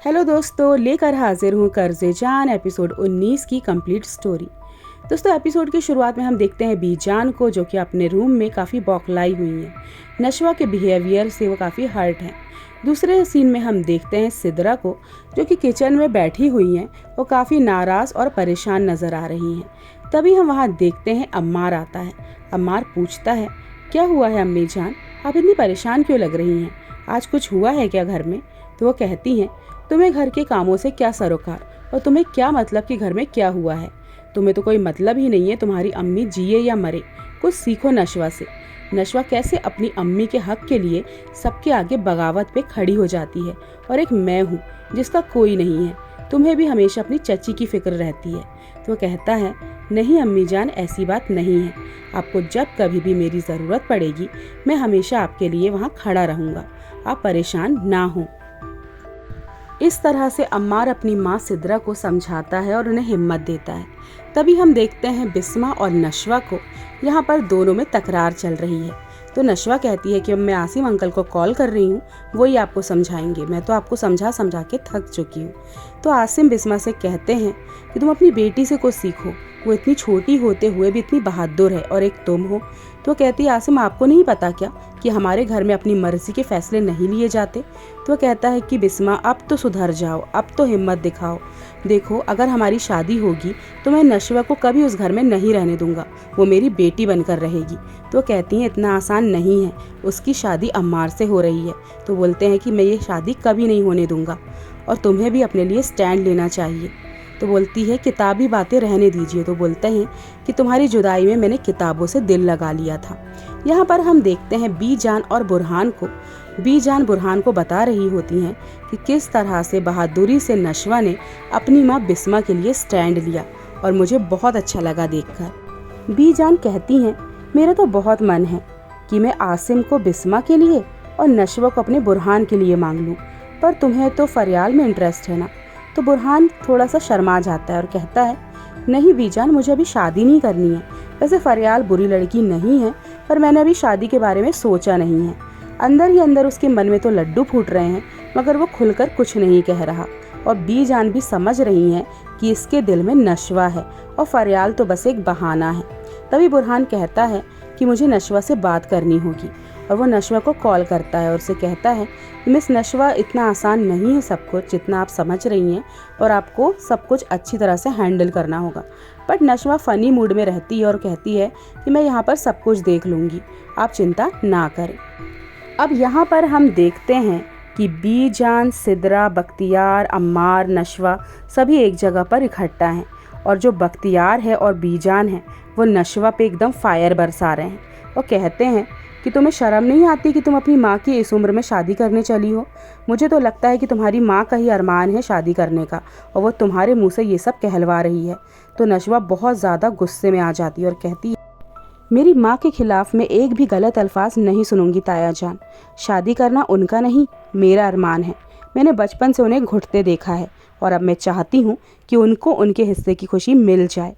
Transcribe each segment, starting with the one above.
Hello दोस्तों, लेकर हाजिर हूँ कर्ज़े जान एपिसोड 19 की कंप्लीट स्टोरी। दोस्तों, एपिसोड की शुरुआत में हम देखते हैं बीजान को, जो कि अपने रूम में काफ़ी बौखलाई हुई है। नशवा के बिहेवियर से वो काफ़ी हर्ट हैं। दूसरे सीन में हम देखते हैं सिद्रा को, जो कि किचन में बैठी हुई हैं। वो काफ़ी नाराज़ और परेशान नज़र आ रही हैं। तभी हम वहाँ देखते हैं अम्मार आता है। अम्मार पूछता है, क्या हुआ है अम्मी जान, आप इतनी परेशान क्यों लग रही हैं? आज कुछ हुआ है क्या घर में? तो वो कहती हैं, तुम्हें घर के कामों से क्या सरोकार, और तुम्हें क्या मतलब कि घर में क्या हुआ है? तुम्हें तो कोई मतलब ही नहीं है तुम्हारी अम्मी जिए या मरे। कुछ सीखो नशवा से। नशवा कैसे अपनी अम्मी के हक के लिए सबके आगे बगावत पे खड़ी हो जाती है, और एक मैं हूँ जिसका कोई नहीं है। तुम्हें भी हमेशा अपनी चची की फिक्र रहती है। तो वो कहता है, नहीं अम्मी जान, ऐसी बात नहीं है। आपको जब कभी भी मेरी ज़रूरत पड़ेगी, मैं हमेशा आपके लिए वहाँ खड़ा रहूँगा। आप परेशान ना हो। इस तरह से अम्मार अपनी माँ सिद्रा को समझाता है और उन्हें हिम्मत देता है। तभी हम देखते हैं बिस्मा और नशवा को। यहाँ पर दोनों में तकरार चल रही है। तो नशवा कहती है कि अब मैं आसिम अंकल को कॉल कर रही हूँ, वही आपको समझाएंगे। मैं तो आपको समझा समझा के थक चुकी हूँ। तो आसिम बिस्मा से कहते हैं कि तुम अपनी बेटी से कुछ सीखो। वो इतनी छोटी होते हुए भी इतनी बहादुर है, और एक तुम हो। तो कहती है, आसिम आपको नहीं पता क्या कि हमारे घर में अपनी मर्जी के फैसले नहीं लिए जाते? तो कहता है कि बिस्मा, अब तो सुधर जाओ, अब तो हिम्मत दिखाओ। देखो, अगर हमारी शादी होगी तो मैं नशवा को कभी उस घर में नहीं रहने दूंगा। वो मेरी बेटी बनकर रहेगी। तो कहती हैं, इतना आसान नहीं है, उसकी शादी अम्मार से हो रही है। तो बोलते हैं कि मैं ये शादी कभी नहीं होने दूंगा, और तुम्हें भी अपने लिए स्टैंड लेना चाहिए। तो बोलती है, किताबी बातें रहने दीजिए। तो बोलते हैं कि तुम्हारी जुदाई में मैंने किताबों से दिल लगा लिया था। यहाँ पर हम देखते हैं बीजान और बुरहान को। बीजान बुरहान को बता रही होती हैं कि किस तरह से बहादुरी से नशवा ने अपनी माँ बिस्मा के लिए स्टैंड लिया, और मुझे बहुत अच्छा लगा देखकर। बीजान कहती हैं, मेरा तो बहुत मन है कि मैं आसिम को बिस्मा के लिए और नशवा को अपने बुरहान के लिए मांग लूँ, पर तुम्हें तो फरियाल में इंटरेस्ट है ना? तो बुरहान थोड़ा सा शर्मा जाता है और कहता है, नहीं बीजान, मुझे अभी शादी नहीं करनी है। वैसे फरियाल बुरी लड़की नहीं है, पर मैंने अभी शादी के बारे में सोचा नहीं है। अंदर ही अंदर उसके मन में तो लड्डू फूट रहे हैं, मगर वो खुलकर कुछ नहीं कह रहा। और बीजान भी समझ रही हैं कि इसके दिल में नशवा है, और फरियाल तो बस एक बहाना है। तभी बुरहान कहता है कि मुझे नशवा से बात करनी होगी, और वो नशवा को कॉल करता है और उसे कहता है, मिस नशवा, इतना आसान नहीं है सब कुछ जितना आप समझ रही हैं, और आपको सब कुछ अच्छी तरह से हैंडल करना होगा। बट नशवा फ़नी मूड में रहती है और कहती है कि मैं यहाँ पर सब कुछ देख लूँगी, आप चिंता ना करें। अब यहाँ पर हम देखते हैं कि बीजान, सिद्रा, बख्तियार, अम्मार, नशवा सभी एक जगह पर इकट्ठा हैं, और जो बख्तियार है और बीजान है वो नशवा पे एकदम फायर बरसा रहे हैं। वो कहते हैं कि तुम्हें शर्म नहीं आती कि तुम अपनी माँ की इस उम्र में शादी करने चली हो? मुझे तो लगता है कि तुम्हारी माँ का ही अरमान है शादी करने का, और वो तुम्हारे मुंह से ये सब कहलवा रही है। तो नशवा बहुत ज़्यादा गुस्से में आ जाती है और कहती है, मेरी माँ के खिलाफ़ मैं एक भी गलत अल्फाज नहीं सुनूंगी ताया जान। शादी करना उनका नहीं, मेरा अरमान है। मैंने बचपन से उन्हें घुटते देखा है, और अब मैं चाहती हूँ कि उनको उनके हिस्से की खुशी मिल जाए।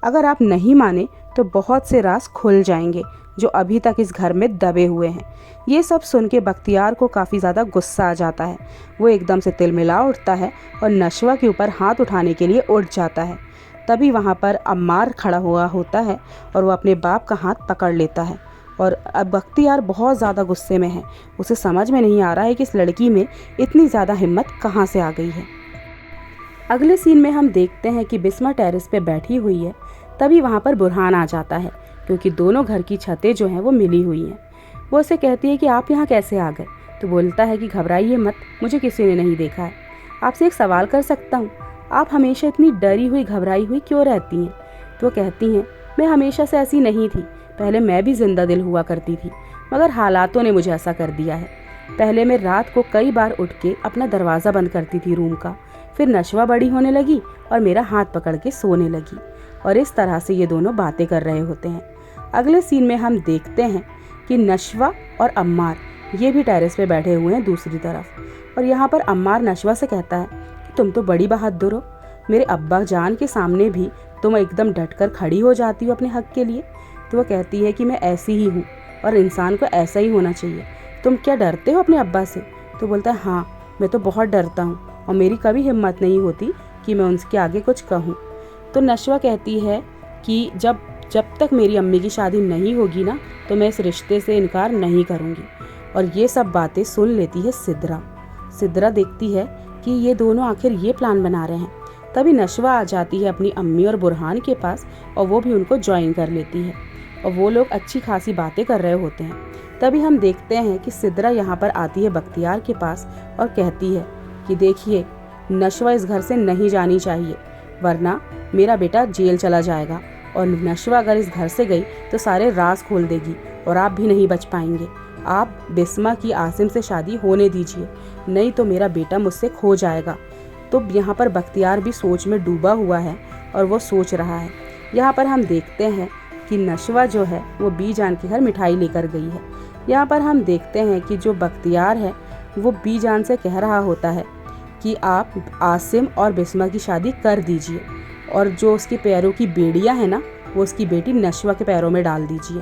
अगर आप नहीं माने तो बहुत से राज खुल जाएंगे जो अभी तक इस घर में दबे हुए हैं। ये सब सुन के बख्तियार को काफ़ी ज़्यादा गुस्सा आ जाता है। वो एकदम से तिलमिला उठता है और नशवा के ऊपर हाथ उठाने के लिए उठ जाता है। तभी वहाँ पर अम्मार खड़ा हुआ होता है, और वो अपने बाप का हाथ पकड़ लेता है। और अब बख्तियार बहुत ज़्यादा गुस्से में है। उसे समझ में नहीं आ रहा है कि इस लड़की में इतनी ज़्यादा हिम्मत कहाँ से आ गई है। अगले सीन में हम देखते हैं कि बिस्मा टेरेस पे बैठी हुई है। तभी वहाँ पर बुरहान आ जाता है, क्योंकि दोनों घर की छतें जो हैं वो मिली हुई हैं। वो उसे कहती है कि आप यहाँ कैसे आ गए? तो बोलता है कि घबराइए मत, मुझे किसी ने नहीं देखा है। आपसे एक सवाल कर सकता हूँ? आप हमेशा इतनी डरी हुई, घबराई हुई क्यों रहती हैं? तो कहती हैं, मैं हमेशा से ऐसी नहीं थी। पहले मैं भी जिंदा दिल हुआ करती थी, मगर हालातों ने मुझे ऐसा कर दिया है। पहले मैं रात को कई बार उठ के अपना दरवाज़ा बंद करती थी रूम का। फिर नशवा बड़ी होने लगी और मेरा हाथ पकड़ के सोने लगी, और इस तरह से ये दोनों बातें कर रहे होते हैं। अगले सीन में हम देखते हैं कि नशवा और अम्मार ये भी टेरेस पे बैठे हुए हैं दूसरी तरफ, और यहाँ पर अम्मार नशवा से कहता है कि तुम तो बड़ी बहादुर हो। मेरे अब्बा जान के सामने भी तुम एकदम डटकर खड़ी हो जाती हो अपने हक के लिए। तो वह कहती है कि मैं ऐसी ही हूँ, और इंसान को ऐसा ही होना चाहिए। तुम क्या डरते हो अपने अब्बा से? तो बोलता है, हाँ मैं तो बहुत डरता हूँ, और मेरी कभी हिम्मत नहीं होती कि मैं उनके आगे कुछ कहूँ। तो नशवा कहती है कि जब तक मेरी अम्मी की शादी नहीं होगी ना, तो मैं इस रिश्ते से इनकार नहीं करूँगी। और ये सब बातें सुन लेती है सिद्रा। सिद्रा देखती है कि ये दोनों आखिर ये प्लान बना रहे हैं। तभी नशवा आ जाती है अपनी अम्मी और बुरहान के पास, और वो भी उनको ज्वाइन कर लेती है और वो लोग अच्छी खासी बातें कर रहे होते हैं। तभी हम देखते हैं कि सिद्रा यहाँ पर आती है बख्तियार के पास और कहती है कि देखिए, नशवा इस घर से नहीं जानी चाहिए, वरना मेरा बेटा जेल चला जाएगा, और नशवा अगर इस घर से गई तो सारे राज खोल देगी और आप भी नहीं बच पाएंगे। आप बिस्मा की आसिम से शादी होने दीजिए, नहीं तो मेरा बेटा मुझसे खो जाएगा। तो यहाँ पर बख्तियार भी सोच में डूबा हुआ है और वो सोच रहा है। यहाँ पर हम देखते हैं कि नशवा जो है वो बीजान के घर मिठाई लेकर गई है। यहाँ पर हम देखते हैं कि जो बख्तियार है वो बीजान से कह रहा होता है कि आप आसिम और बिस्मा की शादी कर दीजिए, और जो उसके पैरों की बेड़ियाँ हैं ना, वो उसकी बेटी नशवा के पैरों में डाल दीजिए।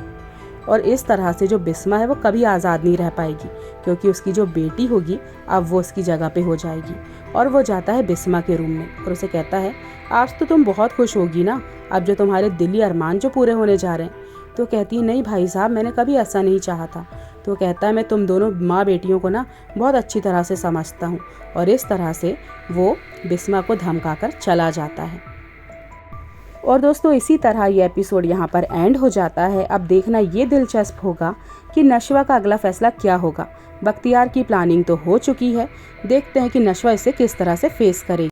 और इस तरह से जो बिस्मा है वो कभी आज़ाद नहीं रह पाएगी, क्योंकि उसकी जो बेटी होगी अब वो उसकी जगह पे हो जाएगी। और वो जाता है बिस्मा के रूम में और उसे कहता है, आज तो तुम बहुत खुश होगी ना, अब जो तुम्हारे दिली अरमान जो पूरे होने जा रहे हैं। तो कहती है, नहीं भाई साहब, मैंने कभी ऐसा नहीं चाहा था। तो कहता है, मैं तुम दोनों माँ बेटियों को ना बहुत अच्छी तरह से समझता हूँ। और इस तरह से वो बिस्मा को धमका कर चला जाता है। और दोस्तों, इसी तरह ये एपिसोड यहाँ पर एंड हो जाता है। अब देखना ये दिलचस्प होगा कि नशवा का अगला फैसला क्या होगा। बख्तियार की प्लानिंग तो हो चुकी है, देखते हैं कि नशवा इसे किस तरह से फेस करेगी।